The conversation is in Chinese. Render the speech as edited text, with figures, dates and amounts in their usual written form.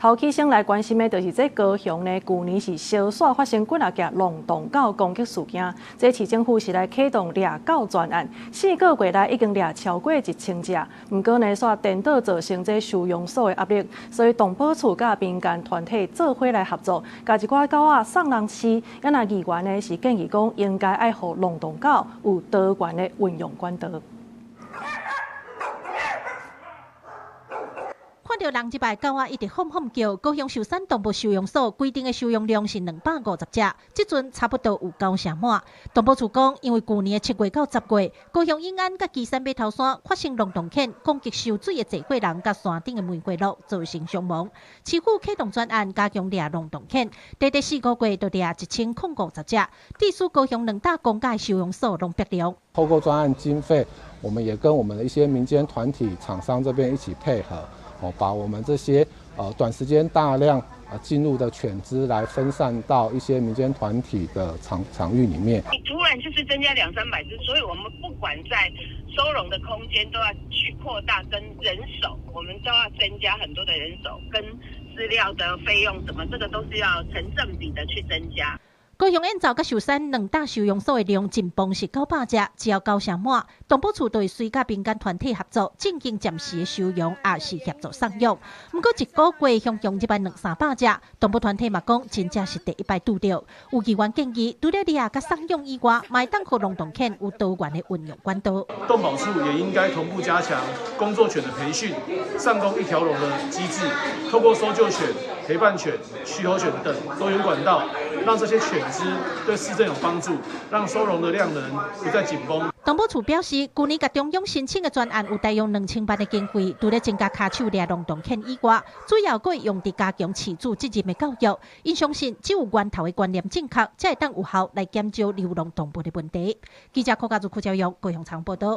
头起先来关心的，就是这高雄呢，去年是小耍发生几啊件龙洞狗攻击事件。这市政府是来启动掠狗专案，4个月来已经掠超过1000只。不过呢，煞颠倒造成这收容所的压力，所以动保处甲民间团体做伙来合作，甲一寡狗仔送人饲。也那议员呢是建议讲，应该爱护龙洞狗有多元的运用管道。 看到人一排狗仔一直哄哄叫，高雄寿山动物收容所规定的收容量是250只，这阵差不多有9成满。动保处讲，因为去年7月到10月，高雄永安甲旗山码头山发生龙洞犬攻击受水的坐过人甲山顶的玫瑰鹿，造成伤亡。市府启动专案，加强掠龙洞犬，短4个月就掠1050只，地属高雄2大公家收容所拢逼量。透过专案经费，我们也跟我们的一些民间团体、厂商这边一起配合。 把我们这些短时间大量进入的犬只来分散到一些民间团体的场域里面。你突然就是增加200-300只，所以我们不管在收容的空间都要去扩大，跟人手，我们都要增加很多的人手，跟饲料的费用什么，这个都是要成正比的去增加。 高雄燕巢甲寿山2大收容所的量进步是900只，只要9成满。动保处对随甲民间团体合作，进行暂时的收容，也是协助送养。不过1个月向100-300只，动保团体嘛讲，真正是第一摆拄到。有议员建议，除了掠甲送养以外，卖当互龙洞犬有多元的运用管道。动保处也应该同步加强工作犬的培训，上工一条龙的机制，透过搜救犬、陪伴犬、驱猴犬等多元管道，让这些犬只对市政有帮助，让收容的量能不再紧绷。动保处表示，去年甲中央申请的专案有大约2000万的经费，除了增加卡手掠龙洞犬以外，主要佫会用伫加强饲主责任的教育。因相信，只有源头的观念正确，才会当有效来减少流浪动物的问题。记者柯家族、邱朝阳、高雄采访报道。